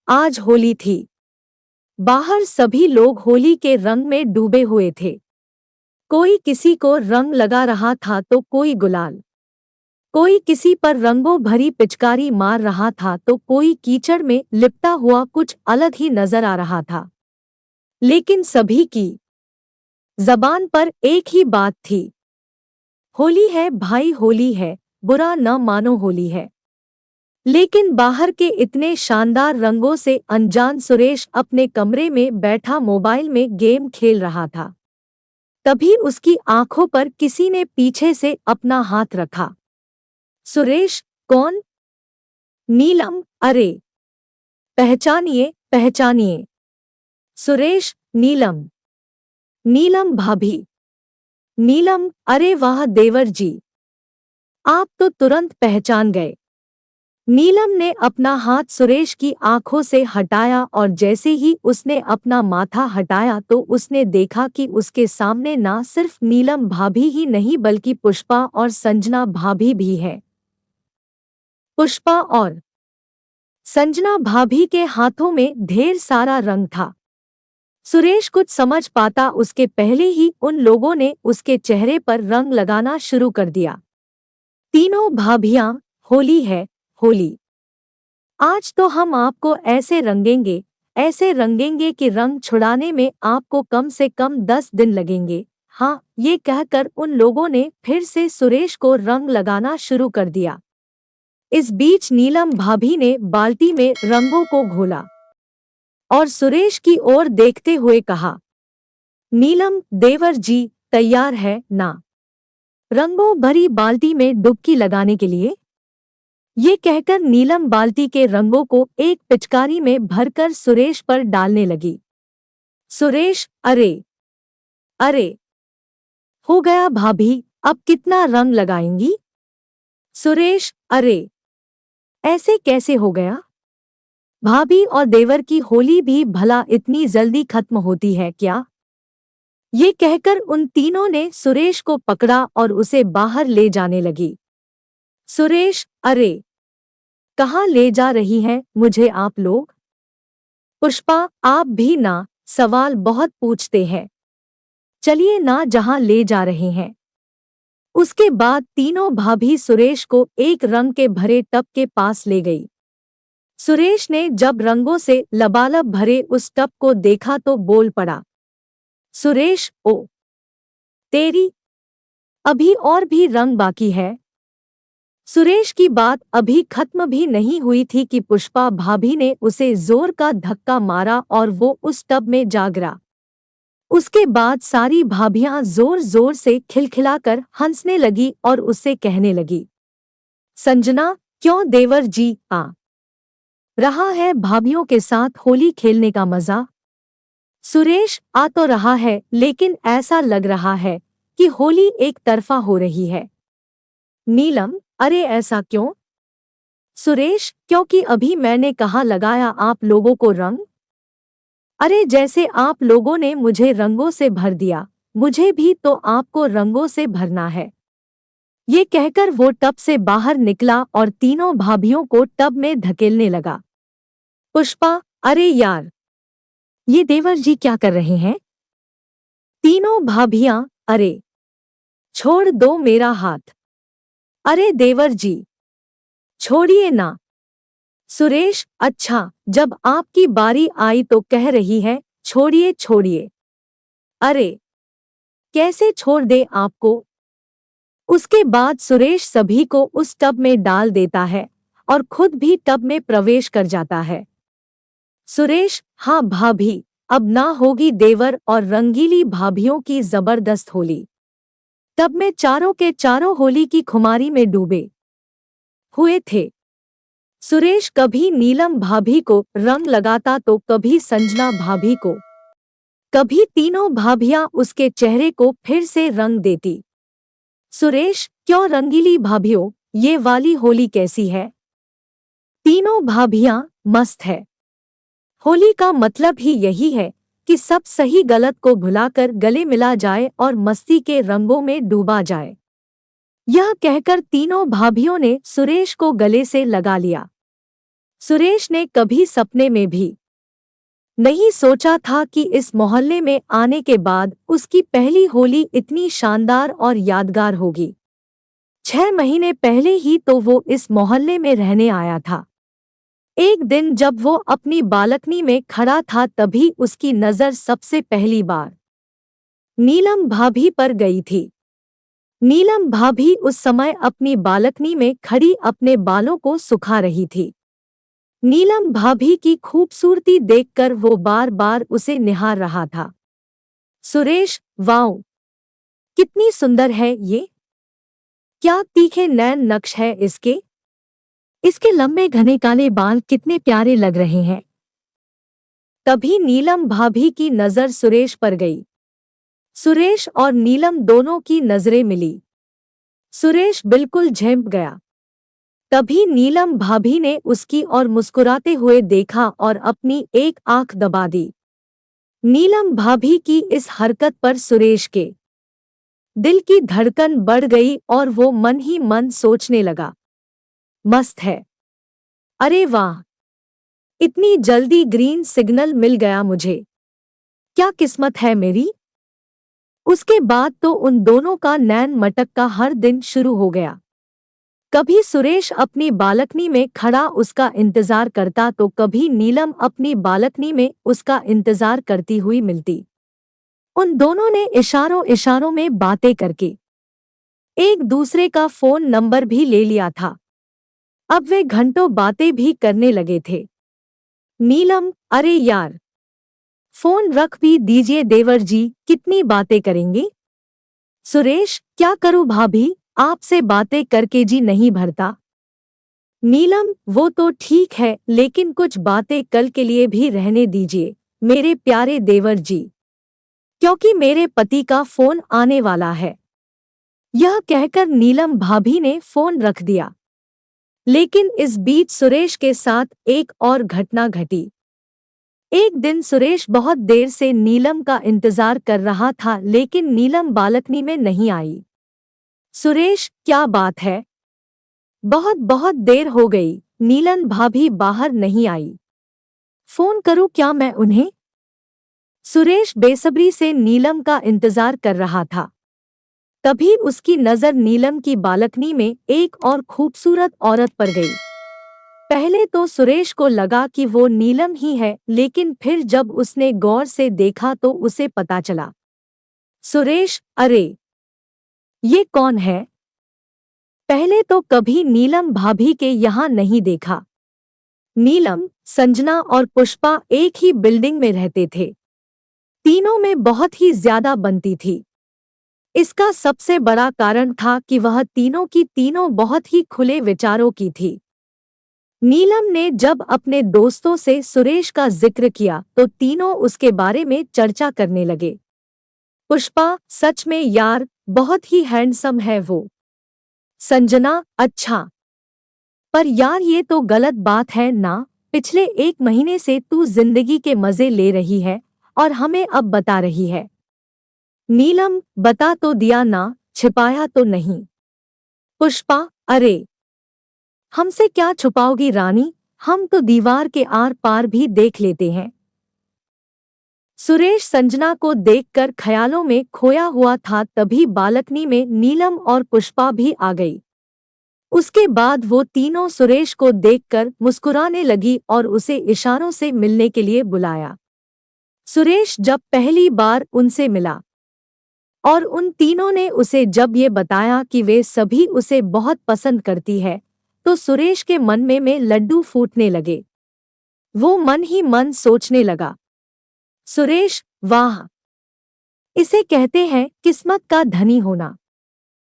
आज होली थी। बाहर सभी लोग होली के रंग में डूबे हुए थे। कोई किसी को रंग लगा रहा था तो कोई गुलाल। कोई किसी पर रंगों भरी पिचकारी मार रहा था तो कोई कीचड़ में लिपटा हुआ कुछ अलग ही नजर आ रहा था। लेकिन सभी की जबान पर एक ही बात थी। होली है भाई, होली है, बुरा न मानो, होली है। लेकिन बाहर के इतने शानदार रंगों से अनजान सुरेश अपने कमरे में बैठा मोबाइल में गेम खेल रहा था। तभी उसकी आंखों पर किसी ने पीछे से अपना हाथ रखा। सुरेश, कौन? नीलम, अरे पहचानिए पहचानिए। सुरेश, नीलम। नीलम भाभी। नीलम, अरे वाह देवर जी, आप तो तुरंत पहचान गए। नीलम ने अपना हाथ सुरेश की आंखों से हटाया और जैसे ही उसने अपना माथा हटाया तो उसने देखा कि उसके सामने ना सिर्फ नीलम भाभी ही नहीं बल्कि पुष्पा और संजना भाभी भी है। पुष्पा और संजना भाभी के हाथों में ढेर सारा रंग था। सुरेश कुछ समझ पाता उसके पहले ही उन लोगों ने उसके चेहरे पर रंग लगाना शुरू कर दिया। तीनों भाभियां, होली है, होली। आज तो हम आपको ऐसे रंगेंगे कि रंग छुड़ाने में आपको कम से कम 10 दिन लगेंगे। हाँ, ये कहकर उन लोगों ने फिर से सुरेश को रंग लगाना शुरू कर दिया। इस बीच नीलम भाभी ने बाल्टी में रंगों को घोला और सुरेश की ओर देखते हुए कहा, नीलम देवर जी तैयार है ना रंगों भरी बाल्टी में डुबकी लगाने के लिए? ये कहकर नीलम बाल्टी के रंगों को एक पिचकारी में भरकर सुरेश पर डालने लगी। सुरेश, अरे अरे, हो गया भाभी, अब कितना रंग लगाएंगी? सुरेश, अरे ऐसे कैसे हो गया? भाभी और देवर की होली भी भला इतनी जल्दी खत्म होती है क्या? ये कहकर उन तीनों ने सुरेश को पकड़ा और उसे बाहर ले जाने लगी। सुरेश, अरे कहाँ ले जा रही हैं मुझे आप लोग? पुष्पा, आप भी ना सवाल बहुत पूछते हैं। चलिए ना जहां ले जा रहे हैं। उसके बाद तीनों भाभी सुरेश को एक रंग के भरे टब के पास ले गई। सुरेश ने जब रंगों से लबालब भरे उस टब को देखा तो बोल पड़ा, सुरेश, ओ तेरी, अभी और भी रंग बाकी है। सुरेश की बात अभी खत्म भी नहीं हुई थी कि पुष्पा भाभी ने उसे जोर का धक्का मारा और वो उस टब में जा गिरा। उसके बाद सारी भाभियां जोर जोर से खिलखिलाकर हंसने लगी और उससे कहने लगी, संजना, क्यों देवर जी, आ रहा है भाभियों के साथ होली खेलने का मजा? सुरेश, आ तो रहा है लेकिन ऐसा लग रहा है कि होली एक तरफा हो रही है। नीलम, अरे ऐसा क्यों? सुरेश, क्योंकि अभी मैंने कहा लगाया आप लोगों को रंग। अरे जैसे आप लोगों ने मुझे रंगों से भर दिया, मुझे भी तो आपको रंगों से भरना है। ये कहकर वो टब से बाहर निकला और तीनों भाभियों को टब में धकेलने लगा। पुष्पा, अरे यार, ये देवर जी क्या कर रहे हैं? तीनों भाभियां, अरे छोड़ दो मेरा हाथ। अरे देवर जी, छोड़िए ना। सुरेश, अच्छा, जब आपकी बारी आई तो कह रही है छोड़िए छोड़िए। अरे कैसे छोड़ दे आपको? उसके बाद सुरेश सभी को उस टब में डाल देता है और खुद भी टब में प्रवेश कर जाता है। सुरेश, हाँ भाभी, अब ना होगी देवर और रंगीली भाभियों की जबरदस्त होली। टब में चारों के चारों होली की खुमारी में डूबे हुए थे। सुरेश कभी नीलम भाभी को रंग लगाता तो कभी संजना भाभी को, कभी तीनों भाभियां उसके चेहरे को फिर से रंग देती। सुरेश, क्यों रंगीली भाभियों, ये वाली होली कैसी है? तीनों भाभियां मस्त है। होली का मतलब ही यही है कि सब सही गलत को भुलाकर गले मिला जाए और मस्ती के रंगों में डूबा जाए। यह कहकर तीनों भाभियों ने सुरेश को गले से लगा लिया। सुरेश ने कभी सपने में भी नहीं सोचा था कि इस मोहल्ले में आने के बाद उसकी पहली होली इतनी शानदार और यादगार होगी। 6 महीने पहले ही तो वो इस मोहल्ले में रहने आया था। एक दिन जब वो अपनी बालकनी में खड़ा था तभी उसकी नज़र सबसे पहली बार नीलम भाभी पर गई थी। नीलम भाभी उस समय अपनी बालकनी में खड़ी अपने बालों को सुखा रही थी। नीलम भाभी की खूबसूरती देखकर वो बार बार उसे निहार रहा था। सुरेश, वाओ, कितनी सुंदर है ये। क्या तीखे नैन नक्श है इसके। इसके लंबे घने काले बाल कितने प्यारे लग रहे हैं। तभी नीलम भाभी की नजर सुरेश पर गई। सुरेश और नीलम दोनों की नजरें मिली। सुरेश बिल्कुल झेंप गया। तभी नीलम भाभी ने उसकी ओर मुस्कुराते हुए देखा और अपनी एक आंख दबा दी। नीलम भाभी की इस हरकत पर सुरेश के दिल की धड़कन बढ़ गई और वो मन ही मन सोचने लगा, मस्त है। अरे वाह, इतनी जल्दी ग्रीन सिग्नल मिल गया मुझे। क्या किस्मत है मेरी। उसके बाद तो उन दोनों का नैन मटक का हर दिन शुरू हो गया। कभी सुरेश अपनी बालकनी में खड़ा उसका इंतजार करता तो कभी नीलम अपनी बालकनी में उसका इंतजार करती हुई मिलती। उन दोनों ने इशारों इशारों में बातें करके एक दूसरे का फोन नंबर भी ले लिया था। अब वे घंटों बातें भी करने लगे थे। नीलम, अरे यार, फोन रख भी दीजिए देवर जी, कितनी बातें करेंगे। सुरेश, क्या करूं भाभी, आपसे बातें करके जी नहीं भरता। नीलम, वो तो ठीक है लेकिन कुछ बातें कल के लिए भी रहने दीजिए मेरे प्यारे देवर जी, क्योंकि मेरे पति का फोन आने वाला है। यह कहकर नीलम भाभी ने फोन रख दिया। लेकिन इस बीच सुरेश के साथ एक और घटना घटी। एक दिन सुरेश बहुत देर से नीलम का इंतजार कर रहा था लेकिन नीलम बालकनी में नहीं आई। सुरेश, क्या बात है। बहुत बहुत देर हो गई, नीलम भाभी बाहर नहीं आई। फोन करूं क्या मैं उन्हें। सुरेश बेसब्री से नीलम का इंतजार कर रहा था। तभी उसकी नजर नीलम की बालकनी में एक और खूबसूरत औरत पर गई। पहले तो सुरेश को लगा कि वो नीलम ही है लेकिन फिर जब उसने गौर से देखा तो उसे पता चला। सुरेश, अरे ये कौन है। पहले तो कभी नीलम भाभी के यहाँ नहीं देखा। नीलम, संजना और पुष्पा एक ही बिल्डिंग में रहते थे। तीनों में बहुत ही ज्यादा बनती थी। इसका सबसे बड़ा कारण था कि वह तीनों की तीनों बहुत ही खुले विचारों की थी। नीलम ने जब अपने दोस्तों से सुरेश का जिक्र किया तो तीनों उसके बारे में चर्चा करने लगे। पुष्पा, सच में यार, बहुत ही हैंडसम है वो। संजना, अच्छा, पर यार ये तो गलत बात है ना, पिछले 1 महीने से तू जिंदगी के मजे ले रही है और हमें अब बता रही है। नीलम, बता तो दिया ना, छिपाया तो नहीं। पुष्पा, अरे हमसे क्या छुपाओगी रानी, हम तो दीवार के आर पार भी देख लेते हैं। सुरेश संजना को देखकर ख्यालों में खोया हुआ था तभी बालकनी में नीलम और पुष्पा भी आ गई। उसके बाद वो तीनों सुरेश को देखकर मुस्कुराने लगी और उसे इशारों से मिलने के लिए बुलाया। सुरेश जब पहली बार उनसे मिला और उन तीनों ने उसे जब ये बताया कि वे सभी उसे बहुत पसंद करती है तो सुरेश के मन में लड्डू फूटने लगे। वो मन ही मन सोचने लगा, सुरेश, वाह, इसे कहते हैं किस्मत का धनी होना।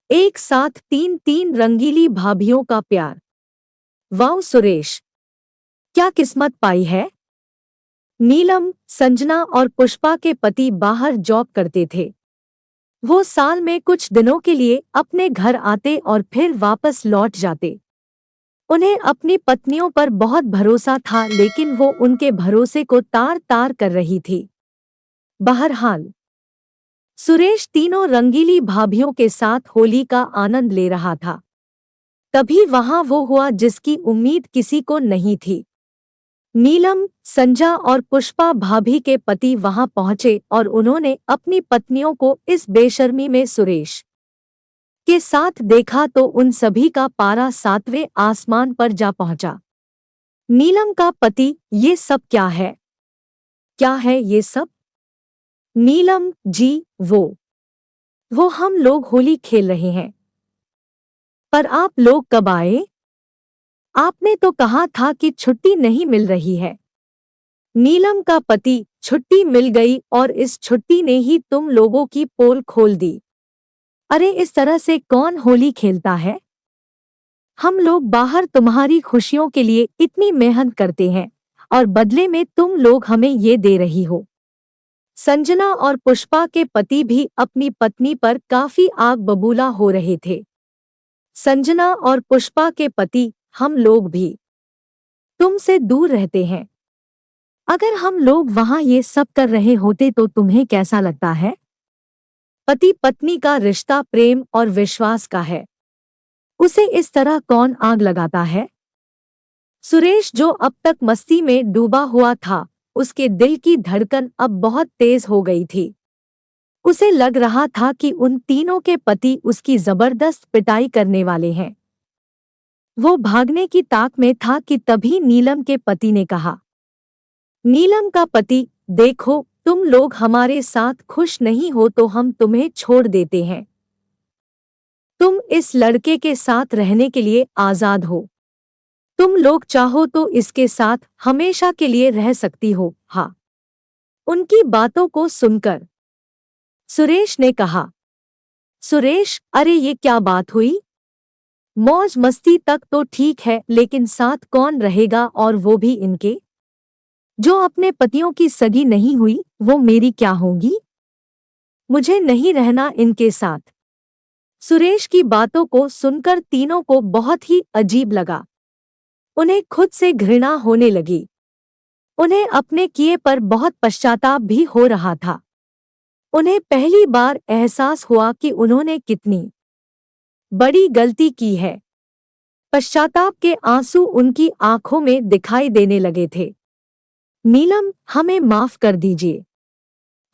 एक साथ तीन तीन रंगीली भाभियों का प्यार। वाह सुरेश, क्या किस्मत पाई है। नीलम, संजना और पुष्पा के पति बाहर जॉब करते थे। वो साल में कुछ दिनों के लिए अपने घर आते और फिर वापस लौट जाते। उन्हें अपनी पत्नियों पर बहुत भरोसा था लेकिन वो उनके भरोसे को तार तार कर रही थी। बहरहाल सुरेश तीनों रंगीली भाभियों के साथ होली का आनंद ले रहा था। तभी वहां वो हुआ जिसकी उम्मीद किसी को नहीं थी। नीलम, संजा और पुष्पा भाभी के पति वहां पहुंचे और उन्होंने अपनी पत्नियों को इस बेशर्मी में सुरेश के साथ देखा तो उन सभी का पारा 7वें आसमान पर जा पहुंचा। नीलम का पति, ये सब क्या है? क्या है ये सब? नीलम जी, वो हम लोग होली खेल रहे हैं। पर आप लोग कब आए? आपने तो कहा था कि छुट्टी नहीं मिल रही है। नीलम का पति, छुट्टी मिल गई और इस छुट्टी ने ही तुम लोगों की पोल खोल दी। अरे इस तरह से कौन होली खेलता है? हम लोग बाहर तुम्हारी खुशियों के लिए इतनी मेहनत करते हैं और बदले में तुम लोग हमें ये दे रही हो। संजना और पुष्पा के पति भी अपनी पत्नी पर काफी आग बबूला हो रहे थे। संजना और पुष्पा के पति, हम लोग भी तुमसे दूर रहते हैं। अगर हम लोग वहां ये सब कर रहे होते तो तुम्हें कैसा लगता है? पति पत्नी का रिश्ता प्रेम और विश्वास का है। उसे इस तरह कौन आग लगाता है? सुरेश, जो अब तक मस्ती में डूबा हुआ था, उसके दिल की धड़कन अब बहुत तेज हो गई थी। उसे लग रहा था कि उन तीनों के पति उसकी जबरदस्त पिटाई करने वाले हैं। वो भागने की ताक में था कि तभी नीलम के पति ने कहा। नीलम का पति, देखो, तुम लोग हमारे साथ खुश नहीं हो तो हम तुम्हें छोड़ देते हैं। तुम इस लड़के के साथ रहने के लिए आजाद हो। तुम लोग चाहो तो इसके साथ हमेशा के लिए रह सकती हो। हाँ। उनकी बातों को सुनकर सुरेश ने कहा। सुरेश, अरे ये क्या बात हुई? मौज मस्ती तक तो ठीक है, लेकिन साथ कौन रहेगा, और वो भी इनके? जो अपने पतियों की सगी नहीं हुई वो मेरी क्या होंगी? मुझे नहीं रहना इनके साथ। सुरेश की बातों को सुनकर तीनों को बहुत ही अजीब लगा। उन्हें खुद से घृणा होने लगी। उन्हें अपने किए पर बहुत पश्चाताप भी हो रहा था। उन्हें पहली बार एहसास हुआ कि उन्होंने कितनी बड़ी गलती की है। पश्चाताप के आंसू उनकी आंखों में दिखाई देने लगे थे। नीलम, हमें माफ कर दीजिए।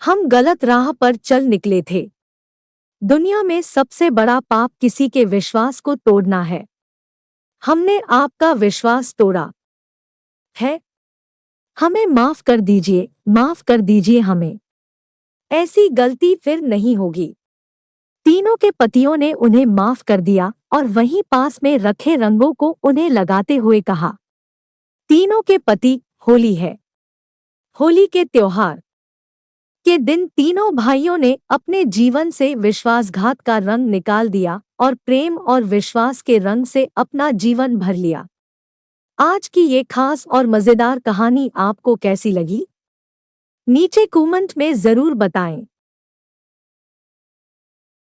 हम गलत राह पर चल निकले थे। दुनिया में सबसे बड़ा पाप किसी के विश्वास को तोड़ना है। हमने आपका विश्वास तोड़ा है। हमें माफ कर दीजिए, माफ कर दीजिए हमें। ऐसी गलती फिर नहीं होगी। तीनों के पतियों ने उन्हें माफ कर दिया और वहीं पास में रखे रंगों को उन्हें लगाते हुए कहा। तीनों के पति, होली है। होली के त्योहार के दिन तीनों भाइयों ने अपने जीवन से विश्वासघात का रंग निकाल दिया और प्रेम और विश्वास के रंग से अपना जीवन भर लिया। आज की ये खास और मजेदार कहानी आपको कैसी लगी? नीचे कमेंट में जरूर बताएं।